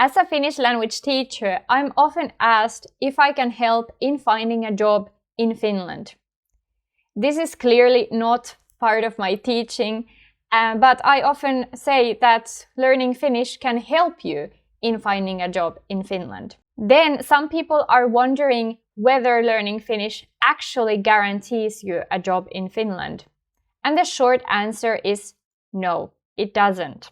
As a Finnish language teacher, I'm often asked if I can help in finding a job in Finland. This is clearly not part of my teaching, but I often say that learning Finnish can help you in finding a job in Finland. Then some people are wondering whether learning Finnish actually guarantees you a job in Finland. And the short answer is no, it doesn't.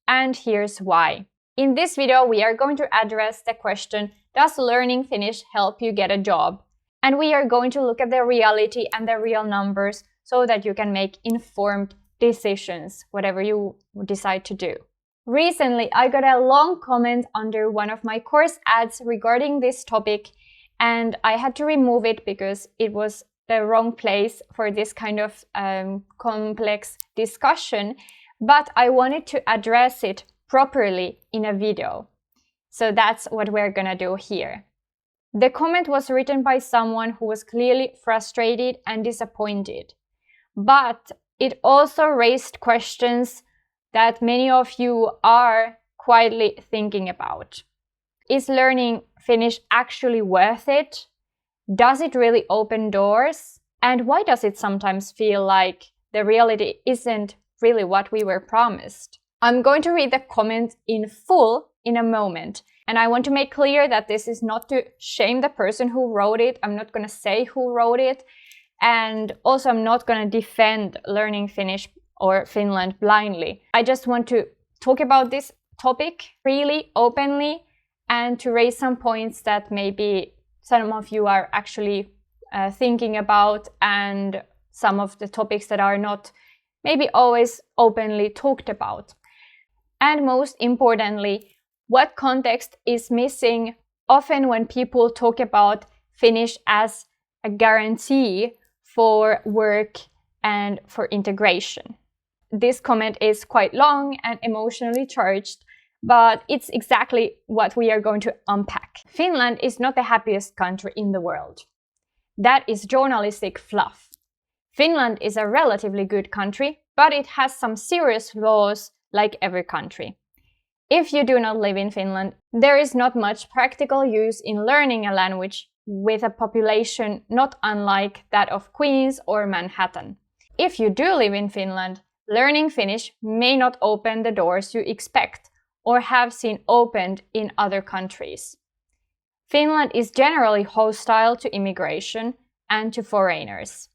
And here's why. In this video, we are going to address the question, does learning Finnish help you get a job? And we are going to look at the reality and the real numbers so that you can make informed decisions, whatever you decide to do. Recently, I got a long comment under one of my course ads regarding this topic, and I had to remove it because it was the wrong place for this kind of complex discussion, but I wanted to address it properly in a video. So that's what we're gonna do here. The comment was written by someone who was clearly frustrated and disappointed, but it also raised questions that many of you are quietly thinking about. Is learning Finnish actually worth it? Does it really open doors? And why does it sometimes feel like the reality isn't really what we were promised? I'm going to read the comment in full in a moment. And I want to make clear that this is not to shame the person who wrote it. I'm not going to say who wrote it. And also, I'm not going to defend learning Finnish or Finland blindly. I just want to talk about this topic really openly and to raise some points that maybe some of you are actually thinking about, and some of the topics that are not maybe always openly talked about. And most importantly, what context is missing often when people talk about Finnish as a guarantee for work and for integration. This comment is quite long and emotionally charged, but it's exactly what we are going to unpack. Finland is not the happiest country in the world. That is journalistic fluff. Finland is a relatively good country, but it has some serious flaws like every country. If you do not live in Finland, there is not much practical use in learning a language with a population not unlike that of Queens or Manhattan. If you do live in Finland, learning Finnish may not open the doors you expect or have seen opened in other countries. Finland is generally hostile to immigration and to foreigners.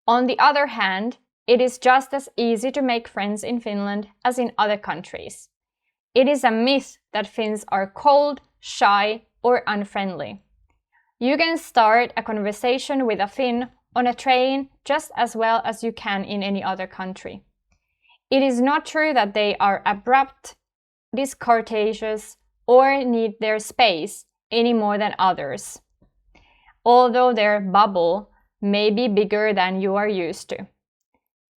On the other hand, it is just as easy to make friends in Finland as in other countries. It is a myth that Finns are cold, shy, or unfriendly. You can start a conversation with a Finn on a train just as well as you can in any other country. It is not true that they are abrupt, discourteous, or need their space any more than others, although their bubble may be bigger than you are used to.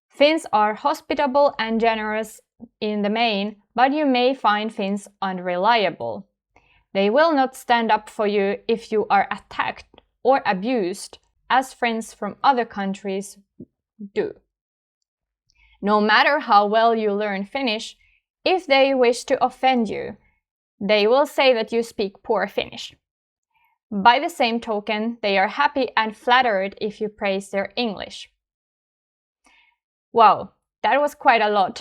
Finns are hospitable and generous in the main, but you may find Finns unreliable. They will not stand up for you if you are attacked or abused, as friends from other countries do. No matter how well you learn Finnish, if they wish to offend you, they will say that you speak poor Finnish. By the same token, they are happy and flattered if you praise their English. Wow, that was quite a lot.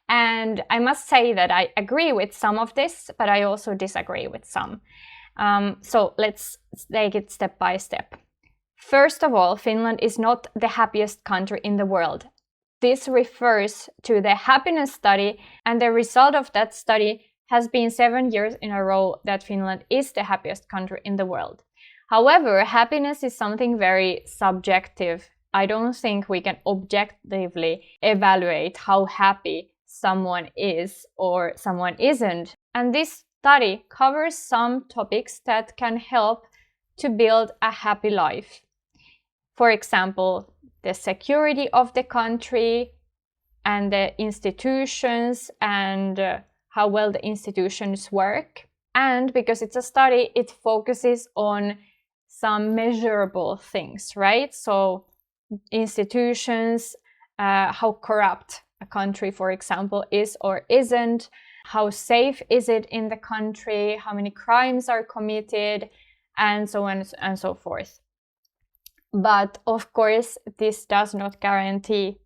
And I must say that I agree with some of this, but I also disagree with some. So let's take it step by step. First of all, Finland is not the happiest country in the world. This refers to the happiness study, and the result of that study has been 7 years in a row that Finland is the happiest country in the world. However, happiness is something very subjective. I don't think we can objectively evaluate how happy someone is or someone isn't. And this study covers some topics that can help to build a happy life. For example, the security of the country and the institutions and how well the institutions work. And because it's a study, it focuses on some measurable things, right? So institutions, how corrupt a country, for example, is or isn't, How safe is it in the country? How many crimes are committed? And so on and so forth. But of course, this does not guarantee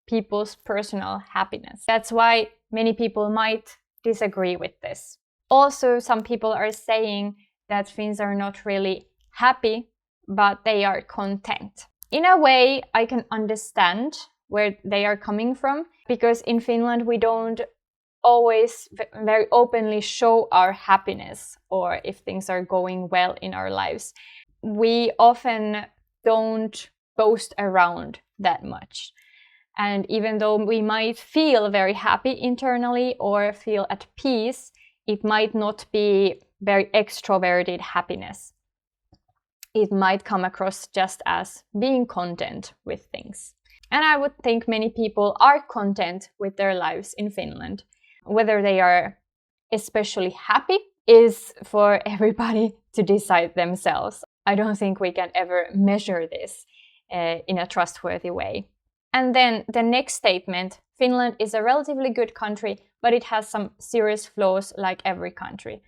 people's personal happiness. That's why many people might disagree with this. Also, some people are saying that Finns are not really happy, but they are content. In a way, I can understand where they are coming from, because in Finland we don't always very openly show our happiness or if things are going well in our lives. We often don't boast around that much. And even though we might feel very happy internally or feel at peace, it might not be very extroverted happiness. It might come across just as being content with things. And I would think many people are content with their lives in Finland. Whether they are especially happy is for everybody to decide themselves. I don't think we can ever measure this in a trustworthy way. And then the next statement, Finland is a relatively good country, but it has some serious flaws like every country.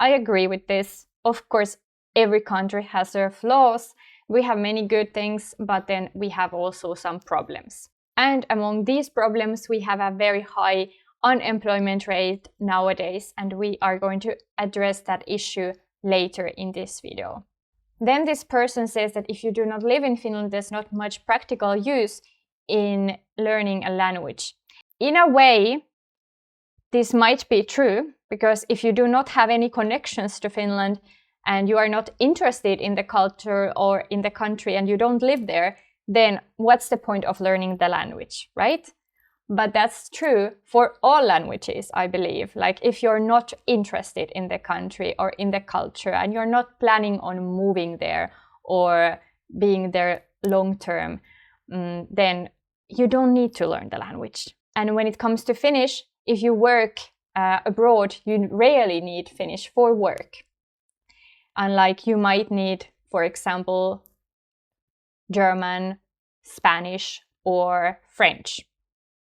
I agree with this. Of course, every country has their flaws. We have many good things, but then we have also some problems. And among these problems, we have a very high unemployment rate nowadays, and we are going to address that issue later in this video. Then this person says that if you do not live in Finland, there's not much practical use in learning a language. In a way, this might be true, because if you do not have any connections to Finland and you are not interested in the culture or in the country and you don't live there, then what's the point of learning the language, right? But that's true for all languages, I believe. Like if you're not interested in the country or in the culture and you're not planning on moving there or being there long term, then you don't need to learn the language. And when it comes to Finnish, if you work abroad, you rarely need Finnish for work. Unlike you might need, for example, German, Spanish, or French,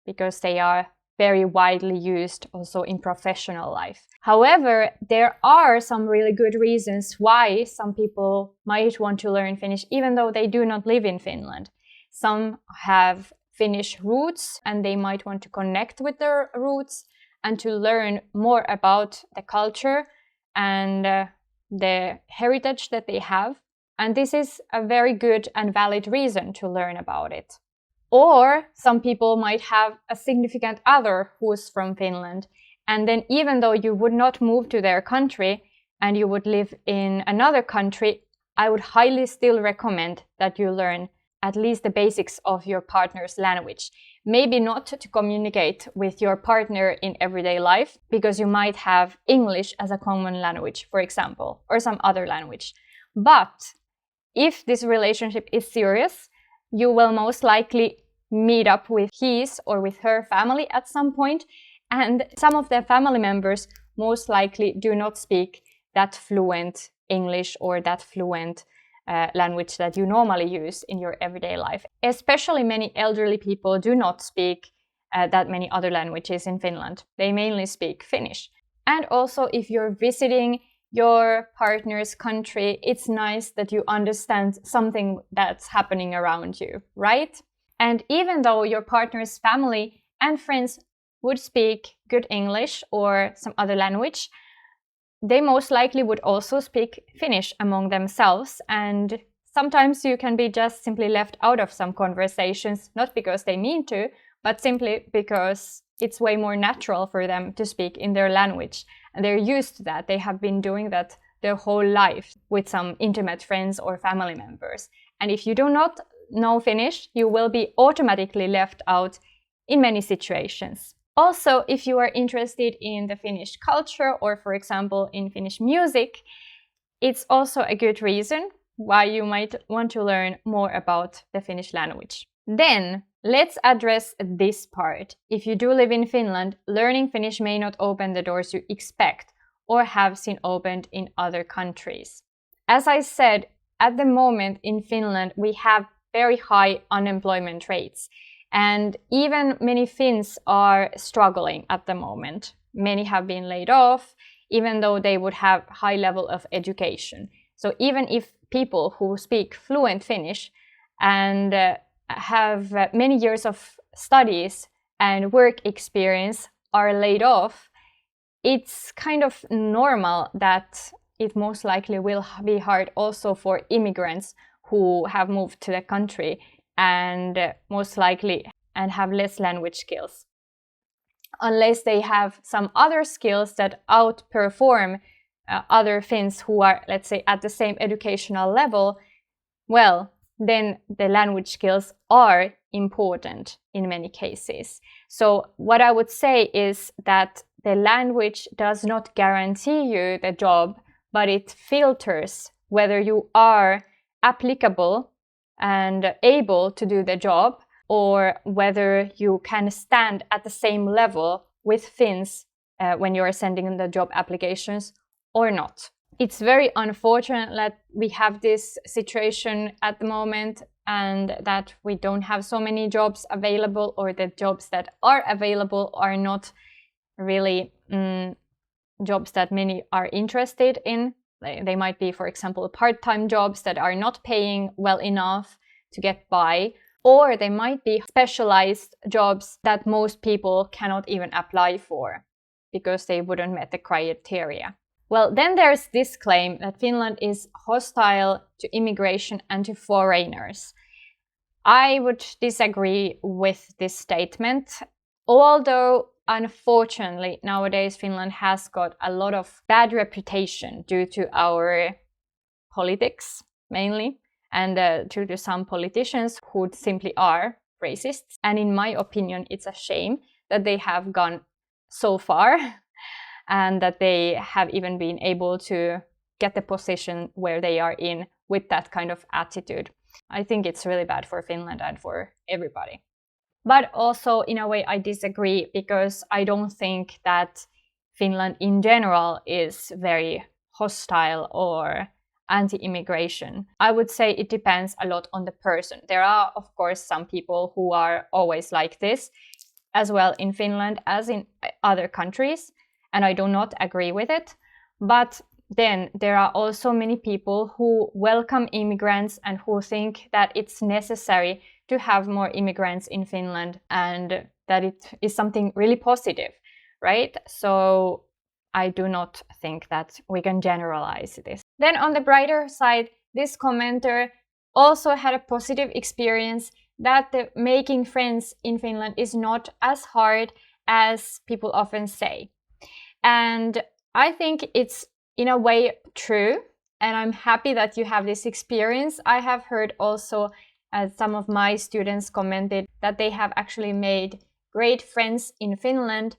because they are very widely used also in professional life. However, there are some really good reasons why some people might want to learn Finnish, even though they do not live in Finland. Some have Finnish roots and they might want to connect with their roots and to learn more about the culture and the heritage that they have. And this is a very good and valid reason to learn about it. Or some people might have a significant other who's from Finland. And then even though you would not move to their country and you would live in another country, I would highly still recommend that you learn at least the basics of your partner's language. Maybe not to communicate with your partner in everyday life, because you might have English as a common language, for example, or some other language. But if this relationship is serious, you will most likely meet up with his or with her family at some point, and some of their family members most likely do not speak that fluent English or that fluent language that you normally use in your everyday life. Especially many elderly people do not speak that many other languages in Finland. They mainly speak Finnish. And also, if you're visiting your partner's country, it's nice that you understand something that's happening around you, right? And even though your partner's family and friends would speak good English or some other language, they most likely would also speak Finnish among themselves. And sometimes you can be just simply left out of some conversations, not because they mean to, but simply because it's way more natural for them to speak in their language. And they're used to that. They have been doing that their whole life with some intimate friends or family members. And if you do not know Finnish, you will be automatically left out in many situations. Also, if you are interested in the Finnish culture or, for example, in Finnish music, it's also a good reason why you might want to learn more about the Finnish language. Then, let's address this part. If you do live in Finland, learning Finnish may not open the doors you expect or have seen opened in other countries. As I said, at the moment in Finland, we have very high unemployment rates. And even many Finns are struggling at the moment. many have been laid off, even though they would have high level of education. So even if people who speak fluent Finnish and have many years of studies and work experience are laid off, it's kind of normal that it most likely will be hard also for immigrants who have moved to the country and most likely and have less language skills. Unless they have some other skills that outperform other Finns who are, let's say, at the same educational level, well, then the language skills are important in many cases. So what I would say is that the language does not guarantee you the job, but it filters whether you are applicable and able to do the job, or whether you can stand at the same level with Finns when you are sending the job applications or not. It's very unfortunate that we have this situation at the moment and that we don't have so many jobs available, or the jobs that are available are not really jobs that many are interested in. They might be, for example, part-time jobs that are not paying well enough to get by, or they might be specialized jobs that most people cannot even apply for because they wouldn't meet the criteria. Well, then there's this claim that Finland is hostile to immigration and to foreigners. I would disagree with this statement, although unfortunately nowadays Finland has got a lot of bad reputation due to our politics mainly, and due to some politicians who simply are racists. And in my opinion, it's a shame that they have gone so far and that they have even been able to get the position where they are in with that kind of attitude. I think it's really bad for Finland and for everybody. But also, in a way, I disagree, because I don't think that Finland in general is very hostile or anti-immigration. I would say it depends a lot on the person. There are, of course, some people who are always like this, as well in Finland as in other countries, and I do not agree with it. But then there are also many people who welcome immigrants and who think that it's necessary to have more immigrants in Finland and that it is something really positive, right? So I do not think that we can generalize this. Then on the brighter side, this commenter also had a positive experience that the making friends in Finland is not as hard as people often say. And I think it's in a way true, and I'm happy that you have this experience. I have heard also some of my students commented that they have actually made great friends in Finland,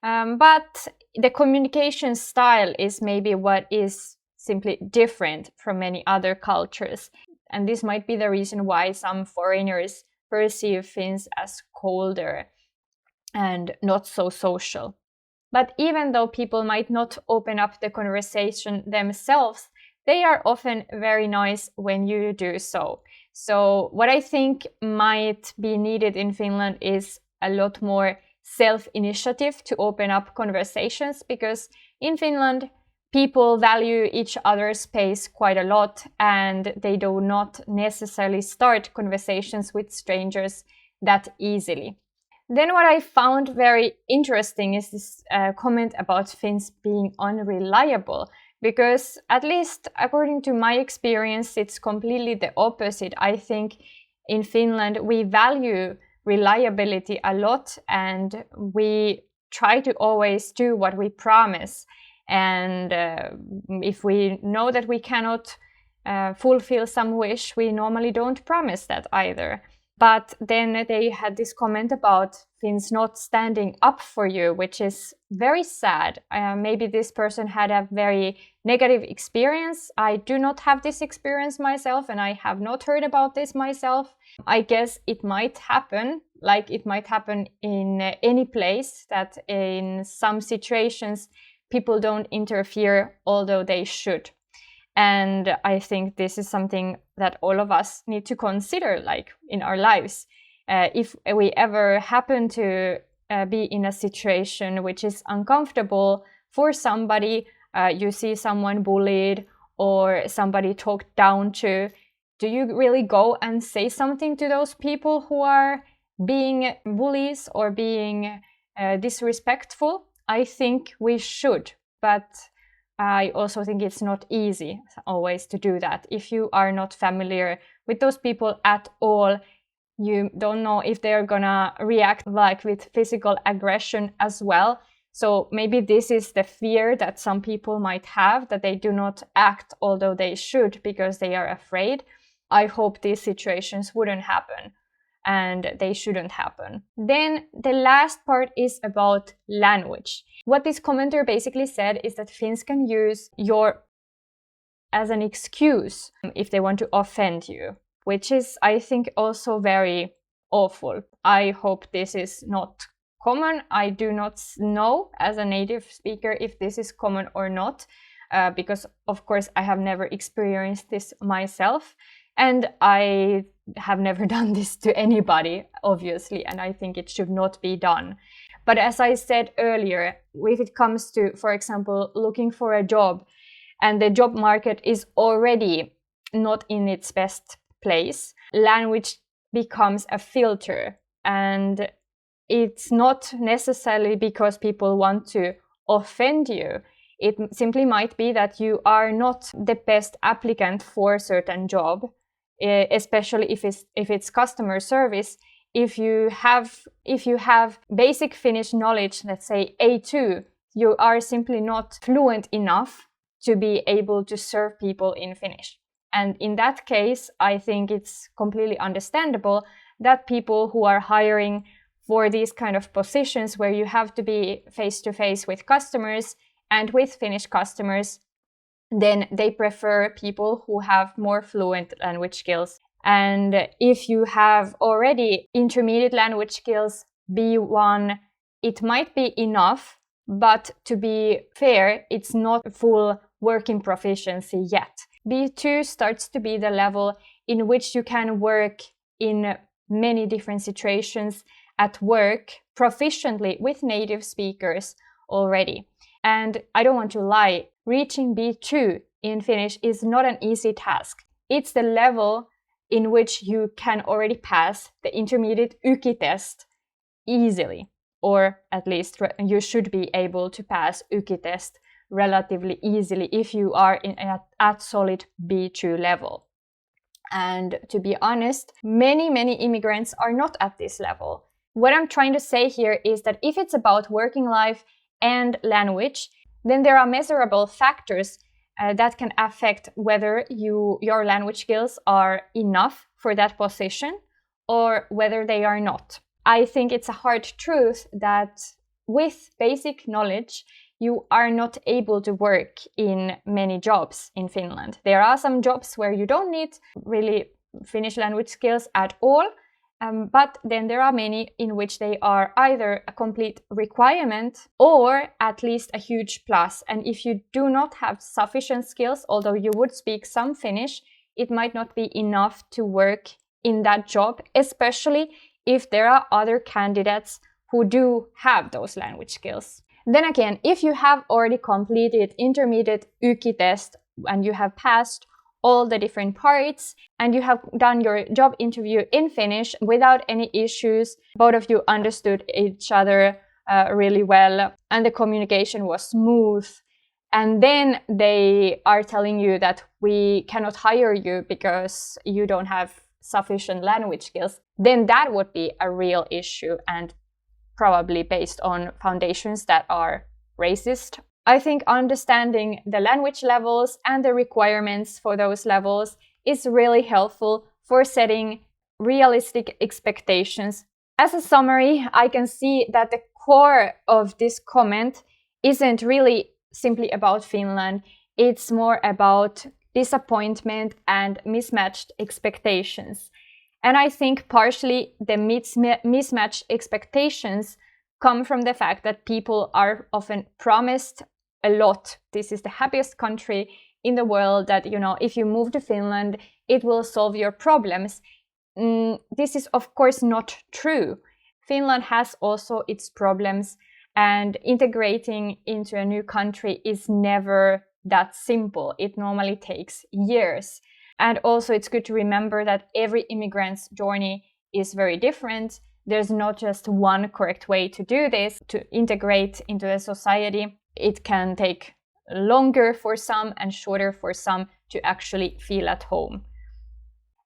but the communication style is maybe what is simply different from many other cultures. And this might be the reason why some foreigners perceive Finns as colder and not so social. But even though people might not open up the conversation themselves, they are often very nice when you do so. So what I think might be needed in Finland is a lot more self-initiative to open up conversations, because in Finland, people value each other's space quite a lot, and they do not necessarily start conversations with strangers that easily. Then what I found very interesting is this comment about Finns being unreliable, because at least according to my experience, it's completely the opposite. I think in Finland, we value reliability a lot, and we try to always do what we promise. And if we know that we cannot fulfill some wish, we normally don't promise that either. But then they had this comment about Finns not standing up for you, which is very sad. Maybe this person had a very negative experience. I do not have this experience myself, and I have not heard about this myself. I guess it might happen, like it might happen in any place, that in some situations people don't interfere, although they should. And I think this is something that all of us need to consider, like in our lives. If we ever happen to be in a situation which is uncomfortable for somebody, you see someone bullied or somebody talked down to, do you really go and say something to those people who are being bullies or being disrespectful? I think we should, but I also think it's not easy always to do that. If you are not familiar with those people at all, you don't know if they're gonna react like with physical aggression as well. So maybe this is the fear that some people might have, that they do not act although they should because they are afraid. I hope these situations wouldn't happen, and they shouldn't happen. Then the last part is about language. What this commenter basically said is that Finns can use your as an excuse if they want to offend you, which is, I think, also very awful. I hope this is not common. I do not know as a native speaker if this is common or not, because of course I have never experienced this myself, and I have never done this to anybody, obviously, and I think it should not be done. But as I said earlier, if it comes to, for example, looking for a job, and the job market is already not in its best place, language becomes a filter. And it's not necessarily because people want to offend you. It simply might be that you are not the best applicant for a certain job, especially if it's customer service. If you have basic Finnish knowledge, let's say A2, you are simply not fluent enough to be able to serve people in Finnish. And in that case, I think it's completely understandable that people who are hiring for these kind of positions where you have to be face-to-face with customers and with Finnish customers, then they prefer people who have more fluent language skills. And if you have already intermediate language skills, B1, it might be enough, but to be fair, it's not full working proficiency yet. B2 starts to be the level in which you can work in many different situations at work proficiently with native speakers already. And I don't want to lie, reaching B2 in Finnish is not an easy task. It's the level in which you can already pass the intermediate YKI test easily, or at least you should be able to pass YKI test relatively easily if you are at solid B2 level. And to be honest, many immigrants are not at this level. What I'm trying to say here is that if it's about working life and language, then there are measurable factors that can affect whether your language skills are enough for that position or whether they are not. I think it's a hard truth that with basic knowledge, you are not able to work in many jobs in Finland. There are some jobs where you don't need really Finnish language skills at all, but then there are many in which they are either a complete requirement or at least a huge plus. And if you do not have sufficient skills, although you would speak some Finnish, it might not be enough to work in that job, especially if there are other candidates who do have those language skills. Then again, if you have already completed intermediate YKI test and you have passed all the different parts and you have done your job interview in Finnish without any issues, both of you understood each other really well and the communication was smooth, and then they are telling you that we cannot hire you because you don't have sufficient language skills, then that would be a real issue and probably based on foundations that are racist. I think understanding the language levels and the requirements for those levels is really helpful for setting realistic expectations. As a summary, I can see that the core of this comment isn't really simply about Finland. It's more about disappointment and mismatched expectations. And I think partially the mismatched expectations come from the fact that people are often promised a lot. This is the happiest country in the world, that, if you move to Finland, it will solve your problems. This is, of course, not true. Finland has also its problems, and integrating into a new country is never that simple. It normally takes years. And also it's good to remember that every immigrant's journey is very different. There's not just one correct way to do this, to integrate into the society. It can take longer for some and shorter for some to actually feel at home.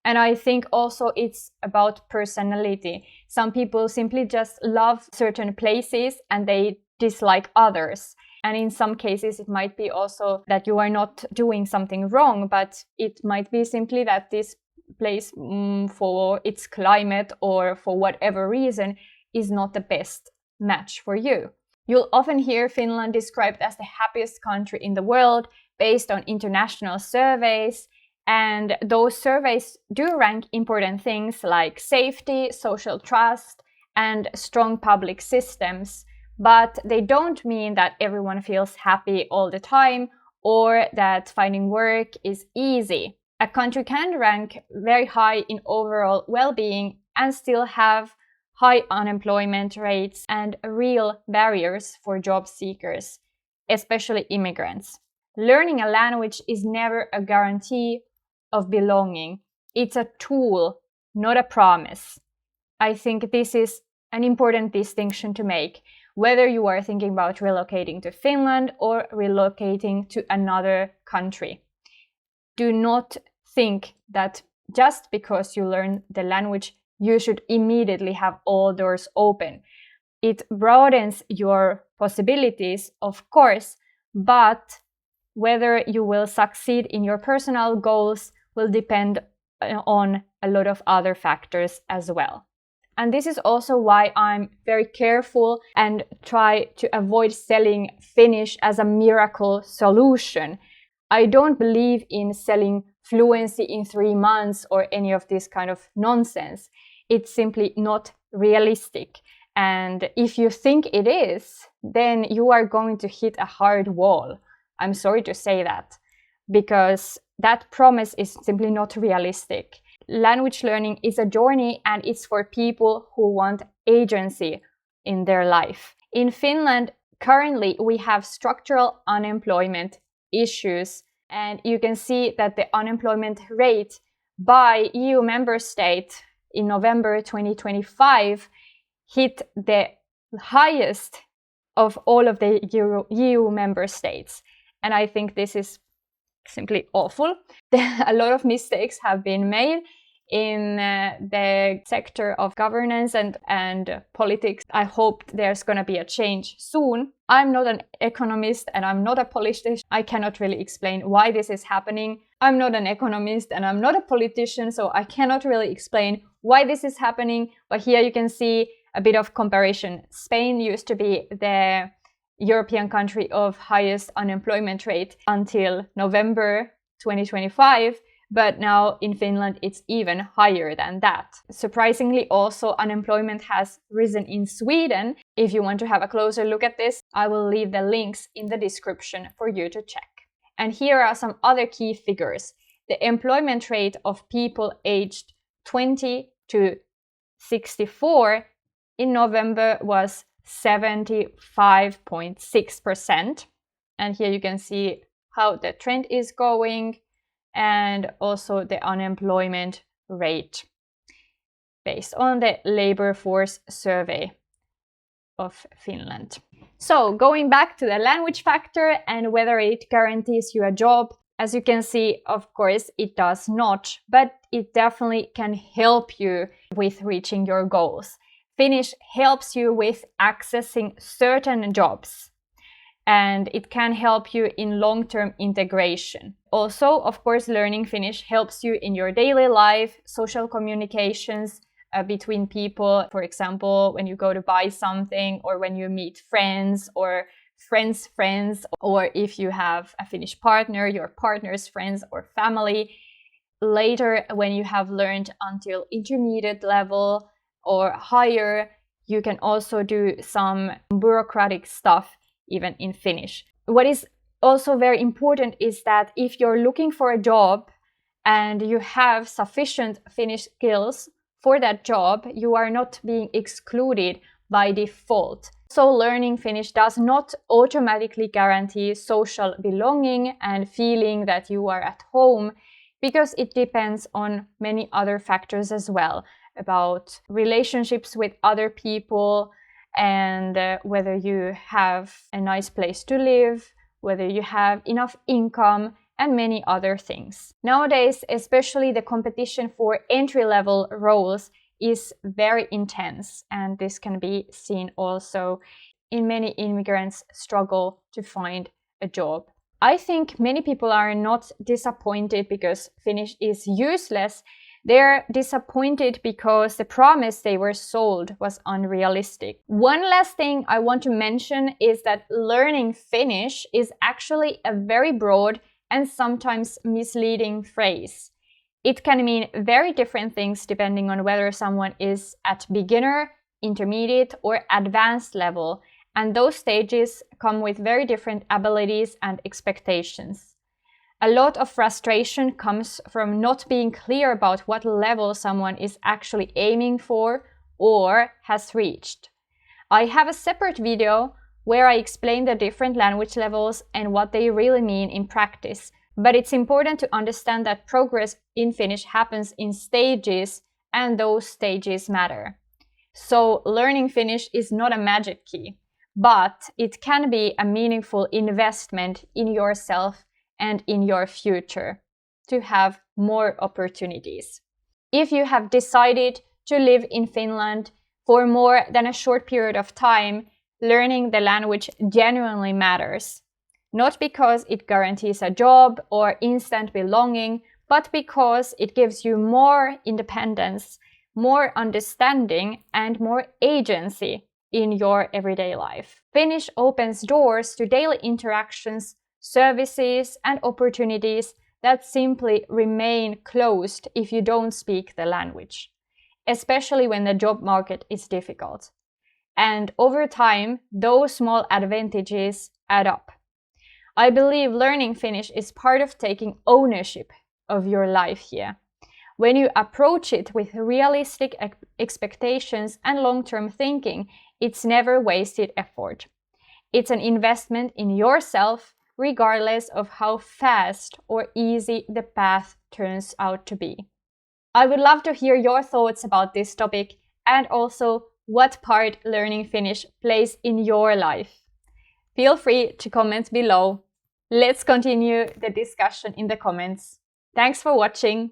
And I think also it's about personality. Some people simply just love certain places and they dislike others. And in some cases, it might be also that you are not doing something wrong, but it might be simply that this place, for its climate or for whatever reason, is not the best match for you. You'll often hear Finland described as the happiest country in the world based on international surveys. And those surveys do rank important things like safety, social trust, and strong public systems. But they don't mean that everyone feels happy all the time or that finding work is easy. A country can rank very high in overall well-being and still have high unemployment rates and real barriers for job seekers, especially immigrants. Learning a language is never a guarantee of belonging. It's a tool, not a promise. I think this is an important distinction to make, whether you are thinking about relocating to Finland or relocating to another country. Do not think that just because you learn the language, you should immediately have all doors open. It broadens your possibilities, of course, but whether you will succeed in your personal goals will depend on a lot of other factors as well. And this is also why I'm very careful and try to avoid selling Finnish as a miracle solution. I don't believe in selling fluency in 3 months or any of this kind of nonsense. It's simply not realistic. And if you think it is, then you are going to hit a hard wall. I'm sorry to say that, because that promise is simply not realistic. Language learning is a journey and it's for people who want agency in their life. In Finland, currently we have structural unemployment issues, and you can see that the unemployment rate by EU member state in November 2025 hit the highest of all of the EU member states. And I think this is simply awful. A lot of mistakes have been made in the sector of governance and politics. I hope there's going to be a change soon. I'm not an economist and I'm not a politician. I cannot really explain why this is happening. I'm not an economist and I'm not a politician, so I cannot really explain why this is happening. But here you can see a bit of comparison. Spain used to be the European country of highest unemployment rate until November 2025, but now in Finland it's even higher than that. Surprisingly, also unemployment has risen in Sweden. If you want to have a closer look at this, I will leave the links in the description for you to check. And here are some other key figures. The employment rate of people aged 20 to 64 in November was 75.6%. And here you can see how the trend is going and also the unemployment rate based on the labor force survey of Finland. So going back to the language factor and whether it guarantees you a job, as you can see, of course, it does not, but it definitely can help you with reaching your goals. Finnish helps you with accessing certain jobs, and it can help you in long-term integration. Also, of course, learning Finnish helps you in your daily life, social communications between people. For example, when you go to buy something or when you meet friends or friends' friends, or if you have a Finnish partner, your partner's friends or family. Later, when you have learned until intermediate level or higher, you can also do some bureaucratic stuff even in Finnish. What is also very important is that if you're looking for a job and you have sufficient Finnish skills for that job, you are not being excluded by default. So learning Finnish does not automatically guarantee social belonging and feeling that you are at home, because it depends on many other factors as well, about relationships with other people, and whether you have a nice place to live, whether you have enough income, and many other things. Nowadays, especially the competition for entry-level roles is very intense, and this can be seen also in many immigrants' struggle to find a job. I think many people are not disappointed because Finnish is useless. They're disappointed because the promise they were sold was unrealistic. One last thing I want to mention is that learning Finnish is actually a very broad and sometimes misleading phrase. It can mean very different things depending on whether someone is at beginner, intermediate, or advanced level, and those stages come with very different abilities and expectations. A lot of frustration comes from not being clear about what level someone is actually aiming for or has reached. I have a separate video where I explain the different language levels and what they really mean in practice, but it's important to understand that progress in Finnish happens in stages, and those stages matter. So learning Finnish is not a magic key, but it can be a meaningful investment in yourself and in your future to have more opportunities. If you have decided to live in Finland for more than a short period of time, learning the language genuinely matters. Not because it guarantees a job or instant belonging, but because it gives you more independence, more understanding, and more agency in your everyday life. Finnish opens doors to daily interactions, services, and opportunities that simply remain closed if you don't speak the language, especially when the job market is difficult. And over time, those small advantages add up. I believe learning Finnish is part of taking ownership of your life here. When you approach it with realistic expectations and long-term thinking, it's never wasted effort. It's an investment in yourself, regardless of how fast or easy the path turns out to be. I would love to hear your thoughts about this topic and also what part learning Finnish plays in your life. Feel free to comment below. Let's continue the discussion in the comments. Thanks for watching.